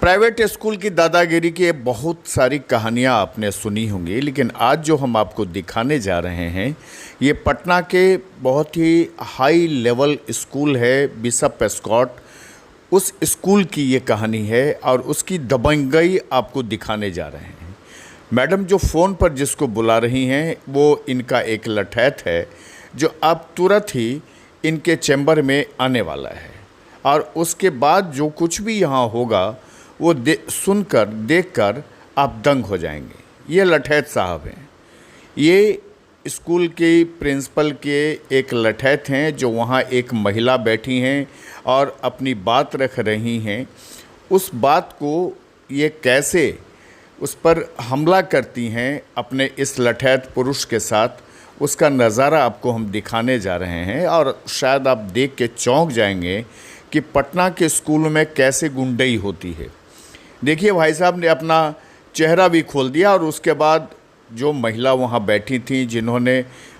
Private school की दादागिरी की बहुत सारी कहानियां आपने सुनी होंगी, लेकिन आज जो हम आपको दिखाने जा रहे हैं ये पटना के बहुत ही हाई लेवल स्कूल है, बिशप एस्कॉट। उस स्कूल की ये कहानी है और उसकी दबंगई आपको दिखाने जा रहे हैं। मैडम जो फ़ोन पर जिसको बुला रही हैं वो इनका एक लठैत है जो अब तुरंत ही इनके चैम्बर में आने वाला है और उसके बाद जो कुछ भी यहाँ होगा वो सुनकर देखकर आप दंग हो जाएंगे। ये लठैत साहब हैं, ये स्कूल के प्रिंसिपल के एक लठैत हैं जो वहाँ एक महिला बैठी हैं और अपनी बात रख रही हैं। उस बात को ये कैसे उस पर हमला करती हैं अपने इस लठैत पुरुष के साथ, उसका नज़ारा आपको हम दिखाने जा रहे हैं और शायद आप देख के चौंक जाएंगे कि पटना के स्कूल में कैसे गुंडई होती है। देखिए भाई साहब ने अपना चेहरा भी खोल दिया और उसके बाद जो महिला वहाँ बैठी थी जिन्होंने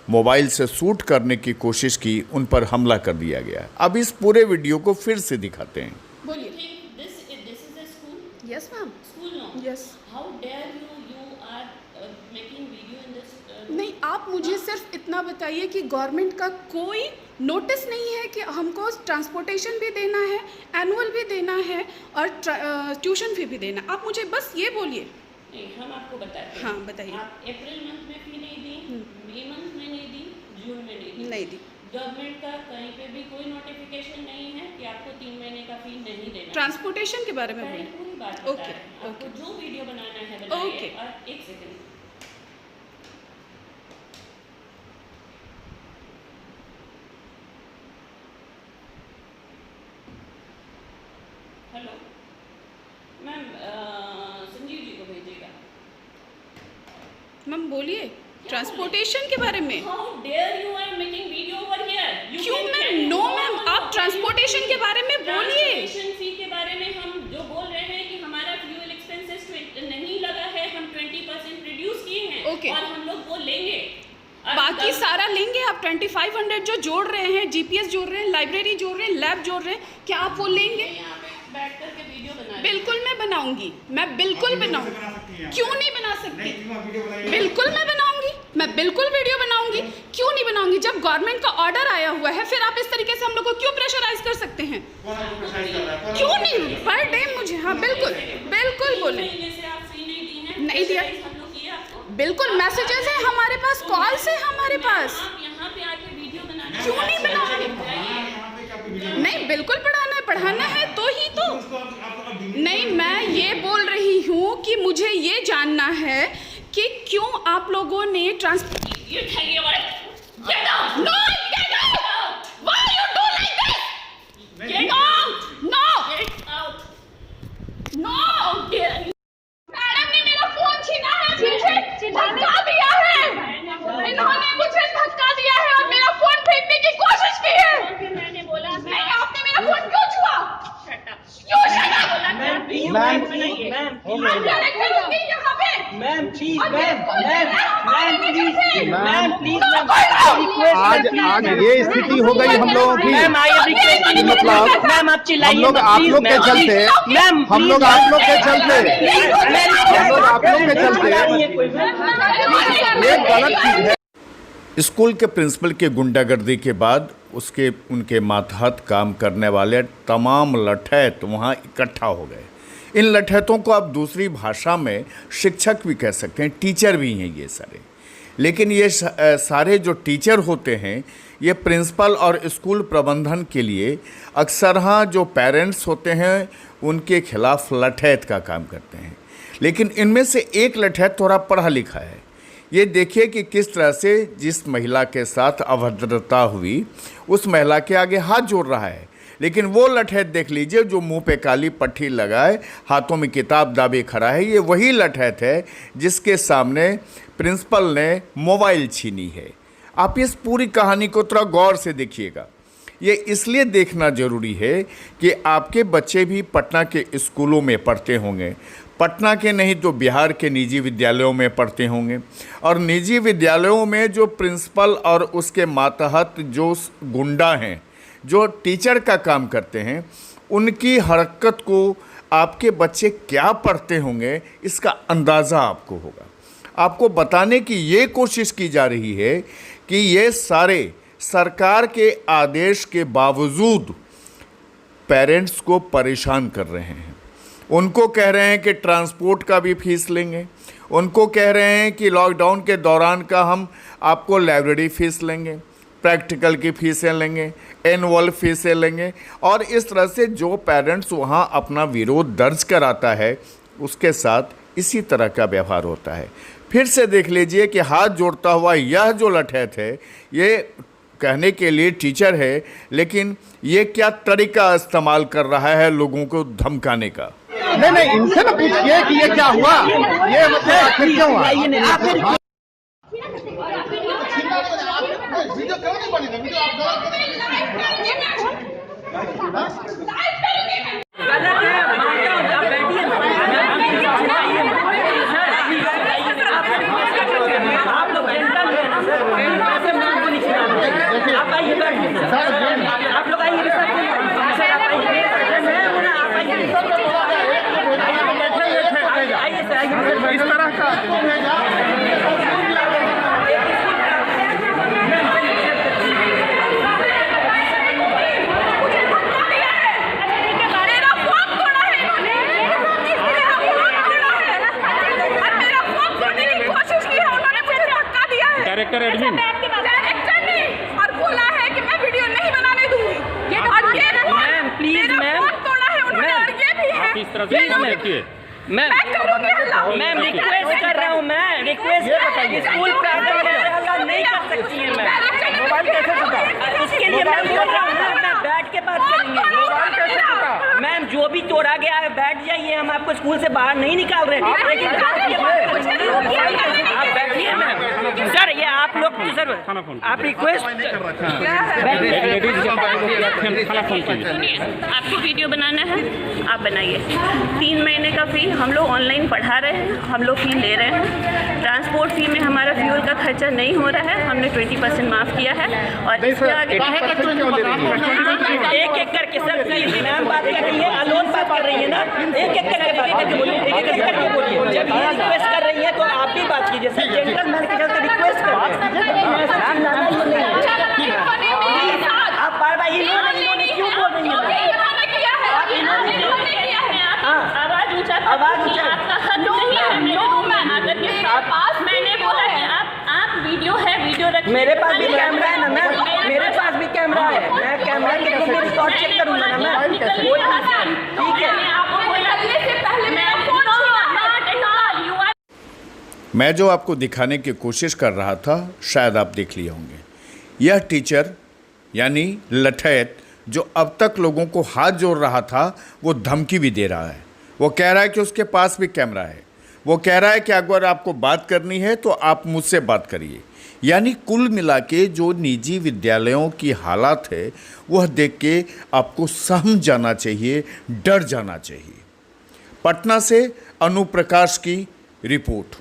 मोबाइल से शूट करने की कोशिश की उन पर हमला कर दिया गया। अब इस पूरे वीडियो को फिर से दिखाते हैं। बोलिए। This is a school? Yes, ma'am. School no? Yes. How dare you are making video in this नहीं, आप मुझे सिर्फ इतना बताइए कि गवर्नमेंट का कोई नोटिस नहीं है कि हमको ट्रांसपोर्टेशन भी देना है, एनुअल भी देना है और ट्यूशन फी भी देना। आप मुझे बस ये बोलिए। नहीं, हम आपको बताते हैं। हाँ, बताइए। आप अप्रैल मंथ में फी नहीं दी, मई मंथ में नहीं दी, जून में नहीं दी। गवर्नमेंट का कहीं पे भी कोई नोटिफिकेशन नहीं है कि आपको 3 महीने का फी नहीं देना। ट्रांसपोर्टेशन के बारे में बोलिए। पूरी बात ओके, बता रहे हैं। आपको जो वीडियो बनाना है ओके। बनाइए। और एक second, hello ma'am, Sanjeev ji को भेजिएगा। मैम बोलिए ट्रांसपोर्टेशन के बारे में। How dare you are making video over here? क्यों मैम? नो मैम, आप ट्रांसपोर्टेशन के बारे में बोलिए। ट्रांसपोर्टेशन फी के बारे में हम जो बोल रहे हैं कि हमारा फ्यूल एक्सपेंसेस नहीं लगा है, हम 20% रिड्यूस किए हैं। ओके। और हम लोग वो लेंगे। बाकी सारा लेंगे। आप 2500 जो जोड़ रहे हैं, जीपीएस जोड़ रहे हैं, लाइब्रेरी जोड़ रहे हैं, लैब जोड़ रहे हैं, क्या आप वो लेंगे? यहाँ पे बैठ करके वीडियो बना। बिल्कुल मैं बनाऊंगी, मैं बिल्कुल बनाऊंगी। क्यों नहीं बना सकती? बिल्कुल मैं बनाऊंगी, मैं बिल्कुल वीडियो बनाऊंगी। क्यों नहीं बनाऊंगी? जब गवर्नमेंट का ऑर्डर आया हुआ है फिर आप इस तरीके से हम लोग को क्यों प्रेशराइज कर सकते हैं? क्यों नहीं? पर डे मुझे, हाँ बिल्कुल बिल्कुल बोले। नहीं दिया, बिल्कुल मैसेजेस है हमारे पास, कॉल्स है हमारे पास। क्यों नहीं बनाऊंगी? नहीं, बिल्कुल पढ़ाना है तो ही तो। नहीं, मैं ये बोल रही हूँ कि मुझे ये जानना है कि क्यों आप लोगों ने मैडम ने मेरा फोन छीना है, पीछे धक्का दिया है, इन्होंने मुझे धक्का दिया है और मेरा फोन फेंकने की कोशिश की है। मैंने बोला नहीं, आपने मेरा फोन क्यों छुआ? क्यों शट अप? मैम प्लीज, आज ये स्थिति हो गई हम लोगों की। मतलब मैम आप चिल्लाइए, हम लोग आप लोग के चलते, हम लोग आप लोग के चलते ये गलत चीज है। स्कूल के प्रिंसिपल के गुंडागर्दी के बाद उसके उनके मातहत काम करने वाले तमाम लठैत वहाँ इकट्ठा हो गए। इन लठैतों को आप दूसरी भाषा में शिक्षक भी कह सकते हैं, टीचर भी हैं ये सारे। लेकिन ये सारे जो टीचर होते हैं ये प्रिंसिपल और स्कूल प्रबंधन के लिए अक्सर हाँ जो पेरेंट्स होते हैं उनके खिलाफ लठैत का काम करते हैं। लेकिन इनमें से एक लठैत थोड़ा पढ़ा लिखा है। ये देखिए कि किस तरह से जिस महिला के साथ अभद्रता हुई उस महिला के आगे हाथ जोड़ रहा है। लेकिन वो लठैत देख लीजिए जो मुंह पे काली पट्टी लगाए, हाथों में किताब दाबे खड़ा है। ये वही लठैत है जिसके सामने प्रिंसिपल ने मोबाइल छीनी है। आप इस पूरी कहानी को थोड़ा गौर से देखिएगा। ये इसलिए देखना ज़रूरी है कि आपके बच्चे भी पटना के स्कूलों में पढ़ते होंगे, पटना के नहीं तो बिहार के निजी विद्यालयों में पढ़ते होंगे। और निजी विद्यालयों में जो प्रिंसिपल और उसके मातहत जो गुंडा हैं, जो टीचर का काम करते हैं, उनकी हरकत को आपके बच्चे क्या पढ़ते होंगे इसका अंदाज़ा आपको होगा। आपको बताने की ये कोशिश की जा रही है कि ये सारे सरकार के आदेश के बावजूद पेरेंट्स को परेशान कर रहे हैं। उनको कह रहे हैं कि ट्रांसपोर्ट का भी फीस लेंगे, उनको कह रहे हैं कि लॉकडाउन के दौरान का हम आपको लाइब्रेरी फ़ीस लेंगे, प्रैक्टिकल की फ़ीसें लेंगे, एनुअल फ़ीसें लेंगे, और इस तरह से जो पेरेंट्स वहाँ अपना विरोध दर्ज कराता है उसके साथ इसी तरह का व्यवहार होता है। फिर से देख लीजिए कि हाथ जोड़ता हुआ यह जो लठैत है ये कहने के लिए टीचर है, लेकिन ये क्या तरीका इस्तेमाल कर रहा है लोगों को धमकाने का। नहीं इनसे ना पूछिए कि ये क्या हुआ, ये मतलब आखिर क्यों हुआ। आप लोग आइए इस तरह का डायरेक्टर एडमिन और बोला है कि मैं वीडियो नहीं बनाने दूंगी। और ये मैम प्लीज मैम तोड़ा है उन्होंने, और ये भी है इस तरह से मैं करूंगी हल्ला। मैम रिक्वेस्ट कर रहा हूँ, मैं रिक्वेस्ट स्कूल प्रार्थना में हल्ला नहीं कर सकती है मैम। मोबाइल कैसे छूटा? उसके लिए मैं बोल रहा हूँ मैं बैठ के बात करेंगे। मोबाइल कैसे छूटा? मैम जो भी तोड़ा गया है बैठ जाइए, हम आपको स्कूल से बाहर नहीं निकाल रहे, लेकिन आप बैठिए मैम। सर ये आप लोग सर आप रिक्वेस्ट आपको वीडियो बनाना है आप बनाइए। 3 महीने का फ़ी हम लोग ऑनलाइन पढ़ा रहे हैं, हम लोग फ़ी ले रहे हैं। ट्रांसपोर्ट फ़ी में हमारा फ्यूल का खर्चा नहीं हो रहा है, हमने 20% माफ़ किया है। और इसके आगे एक एक करके सर मैम बात कर रही है, आलोन बात कर रही है ना, एक एक करके बात करके बोलिए, एक एक करके बोलिए। जब ये रिक्वेस्ट कर रही है तो आप भी बात कीजिए सर, जेंटलमैन के चलते रिक्वेस्ट कर रहे हैं। आप बार बार इन्होंने क्यों बोल रही हैं? आवाज ऊंचा आपका हक नहीं है मेरे रूम में आकर के पास। मैंने बोला है आप वीडियो है, वीडियो रखिए। मेरे पास भी कैमरा है ना मैम, मेरे पास भी कैमरा है, मैं कैमरा के थ्रू रिकॉर्ड चेक करूंगा ना मैम। ठीक है मैं जो आपको दिखाने की कोशिश कर रहा था शायद आप देख लिए होंगे। यह टीचर यानी लठैत जो अब तक लोगों को हाथ जोड़ रहा था वो धमकी भी दे रहा है। वो कह रहा है कि उसके पास भी कैमरा है, वो कह रहा है कि अगर आपको बात करनी है तो आप मुझसे बात करिए। यानी कुल मिला के जो निजी विद्यालयों की हालात है वह देख के आपको सहम जाना चाहिए, डर जाना चाहिए। पटना से अनुप्रकाश की रिपोर्ट।